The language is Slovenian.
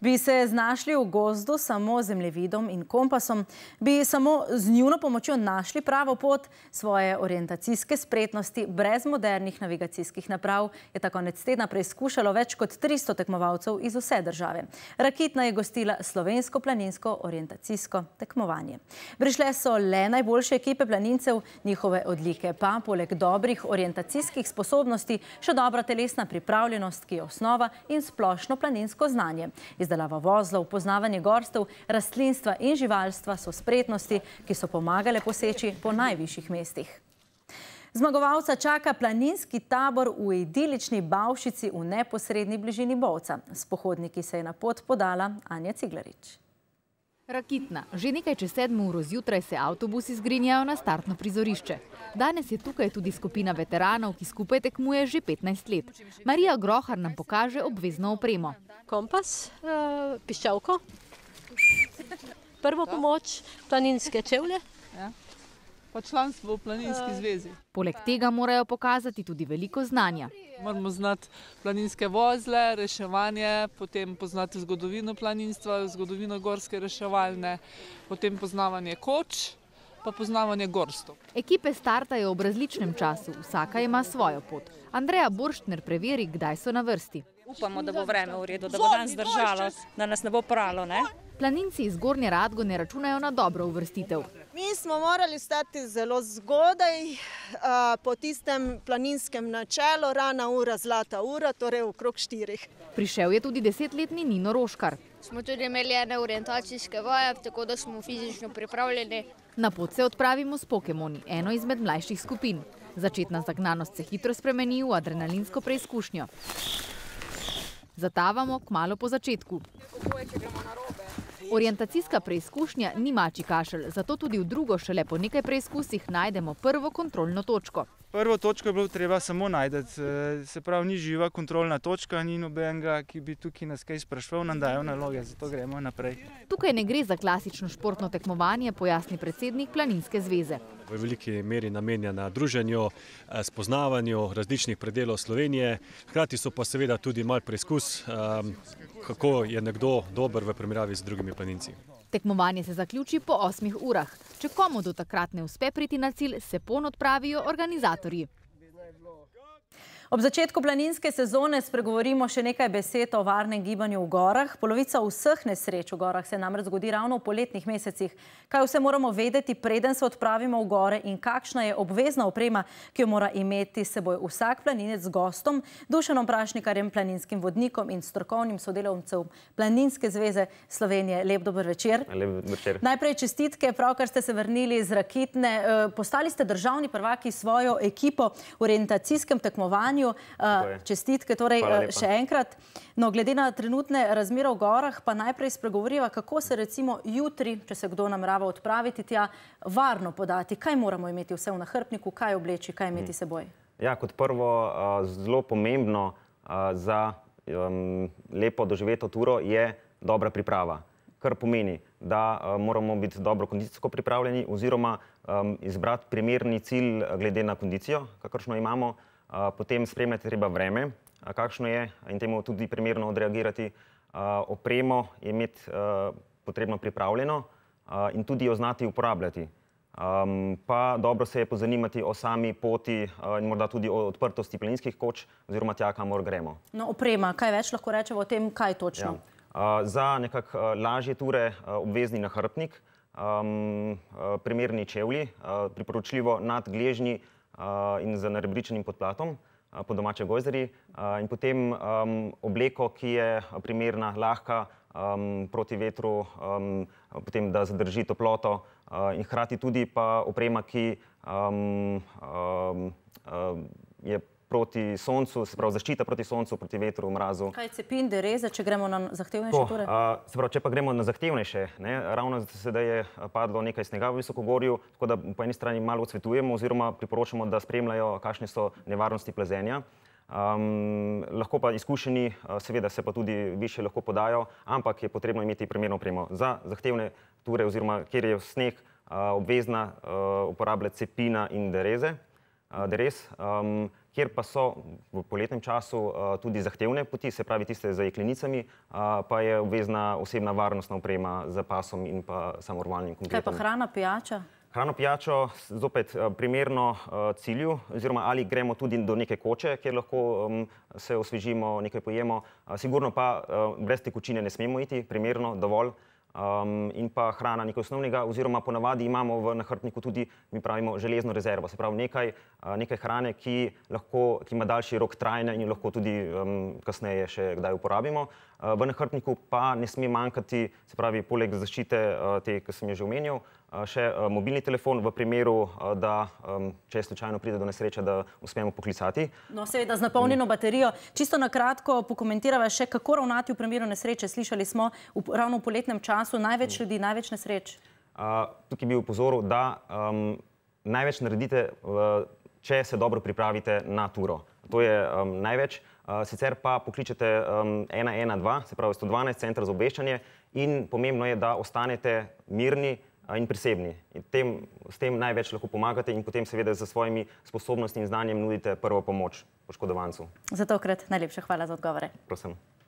Bi se znašli v gozdu samo z zemljevidom in kompasom, bi samo z njuno pomočjo našli pravo pot, svoje orientacijske spretnosti brez modernih navigacijskih naprav je ta konec tedna preizkušalo več kot 300 tekmovalcev iz vse države. Rakitna je gostila slovensko planinsko orientacijsko tekmovanje. Prišle so le najboljše ekipe planincev, njihove odlike pa, poleg dobrih orientacijskih sposobnosti, še dobra telesna pripravljenost, ki je osnova, in splošno planinsko znanje. Izdelava vozlov, poznavanje gorstev, rastlinstva in živalstva so spretnosti, ki so pomagale poseči po najvišjih mestih. Zmagovalca čaka planinski tabor v idilični Bavšici v neposredni bližini Bovca. S pohodniki se je na pot podala Anja Ciglarič. Rakitna. Že nekaj čez 7 uro zjutraj se avtobusi zgrinjajo na startno prizorišče. Danes je tukaj tudi skupina veteranov, ki skupaj tekmuje že 15 let. Marija Grohar nam pokaže obvezno opremo. Kompas, piščalko, prvo pomoč, planinske čevlje. Pa članstvo v planinski zvezi. Poleg tega morajo pokazati tudi veliko znanja. Moramo znati planinske vozle, reševanje, potem poznati zgodovino planinstva, zgodovino gorske reševalne, potem poznavanje koč, pa poznavanje gorstov. Ekipe startajo ob različnem času, vsaka ima svojo pot. Andreja Borštner preveri, kdaj so na vrsti. Upamo, da bo vreme v redu, da bo danes zdržalo, da nas ne bo pralo, ne? Planinci iz Gornje Radgone računajo na dobro uvrstitev. Mi smo morali stati zelo zgodaj, po tistem planinskem načelu, rana ura, zlata ura, torej okrog 4. Prišel je tudi 10-letni Nino Roškar. Smo tudi imeli ene orientacijske vaje, tako da smo fizično pripravljeni. Na pot se odpravimo s Pokemoni, eno izmed mlajših skupin. Začetna zagnanost se hitro spremeni v adrenalinsko preizkušnjo. Zatavamo kmalu po začetku. Orientacijska preizkušnja ni mačji kašelj, zato tudi v drugo šele po nekaj preizkusih najdemo prvo kontrolno točko. Prvo točko je bilo treba samo najti, se pravi, ni živa kontrolna točka, ni nobenega, ki bi tukaj nas kaj spraševal, nam dajo naloge, zato gremo naprej. Tukaj ne gre za klasično športno tekmovanje, pojasni predsednik Planinske zveze. V veliki meri namenjena druženju, spoznavanju različnih predelov Slovenije. Hkrati so pa seveda tudi mal preizkus, kako je nekdo dober v primerjavi z drugimi planinci. Tekmovanje se zaključi po 8 urah. Če komu do takrat ne uspe priti na cilj, se pon odpravijo organizatorji. Ob začetku planinske sezone spregovorimo še nekaj besed o varnem gibanju v gorah. Polovica vseh nesreč v gorah se namreč zgodi ravno v poletnih mesecih. Kaj vse moramo vedeti, preden se odpravimo v gore, in kakšna je obvezna oprema, ki jo mora imeti s seboj vsak planinec z gostom, Dušanom Prašnikarjem, planinskim vodnikom in strokovnim sodelavcem Planinske zveze Slovenije. Lep dober večer. Lep večer. Najprej čestitke, pravkar ste se vrnili iz Rakitne. Postali ste državni prvaki s svojo ekipo v orientacijskem tekmovanju. Čestitke torej še enkrat. No, glede na trenutne razmere v gorah pa najprej spregovoriva, kako se recimo jutri, če se kdo namerava odpraviti tja, varno podati. Kaj moramo imeti vse v nahrbtniku, kaj obleči, kaj imeti s seboj? Ja, kot prvo, zelo pomembno za lepo doživeto turo je dobra priprava. Kar pomeni, da moramo biti dobro kondicijsko pripravljeni oziroma izbrati primerni cilj glede na kondicijo, kakršno imamo. Potem spremljati treba vreme, kakšno je, in temu tudi primerno odreagirati. Opremo je imeti potrebno pripravljeno in tudi jo znati uporabljati. Pa dobro se je pozanimati o sami poti in morda tudi o odprtosti planinskih koč oziroma tja, kamor gremo. No, oprema, kaj več lahko rečemo o tem, kaj točno? Za nekako lažje ture obvezni nahrbtnik, primerni čevlji, priporočljivo nad gležnji in z narebričenim podplatom, po domače gojzerji, in potem obleko, ki je primerna, lahka, proti vetru, potem da zadrži toploto, in hkrati tudi pa oprema, ki je proti soncu, se pravi zaščita proti soncu, proti vetru, mrazu. Kaj cepin, dereze, če gremo na zahtevnejše ture? Se pravi, če pa gremo na zahtevnejše, ravno sedaj je padlo nekaj snega v Visokogorju, tako da po eni strani malo odsvetujemo oziroma priporočamo, da spremljajo, kakšne so nevarnosti plazenja. Lahko pa izkušeni, seveda se pa tudi više lahko podajo, ampak je potrebno imeti primerno opremo. Za zahtevne ture oziroma kjer je sneg obvezna uporabljati cepina in dereze. Deres, kjer pa so v poletnem času tudi zahtevne poti, se pravi tiste z jeklenicami, pa je obvezna osebna varnostna oprema z pasom in pa samorovalnim kompletom. Kaj pa hrana, pijača? Hrano, pijačo, zopet primerno cilju, oziroma ali gremo tudi do neke koče, kjer lahko se osvežimo, nekaj pojemo. Sigurno pa brez tekočine ne smemo iti, primerno, dovolj. In pa hrana nekaj osnovnega, oziroma ponavadi imamo v nahrbtniku tudi, mi pravimo, železno rezervo, se pravi nekaj hrane, ki ima daljši rok trajanja in jo lahko tudi kasneje še kdaj uporabimo. V nahrbtniku pa ne sme manjkati, se pravi, poleg zaščite, te, ki sem jo že omenil, še mobilni telefon v primeru, da če slučajno pride do nesreče, da uspemo poklicati. No, seveda, z napolnjeno baterijo. Čisto na kratko pokomentirava še, kako ravnati v primeru nesreče. Slišali smo ravno v poletnem času največ ljudi, največ nesreč. Tukaj bi opozoril, da največ naredite, če se dobro pripravite na turo. To je največ. Sicer pa pokličete 112, se pravi 112, center za obveščanje, in pomembno je, da ostanete mirni in prisebni. S tem največ lahko pomagate in potem seveda z svojimi sposobnostmi in znanjem nudite prvo pomoč poškodovancu. Za tokrat najlepša hvala za odgovore. Prosim.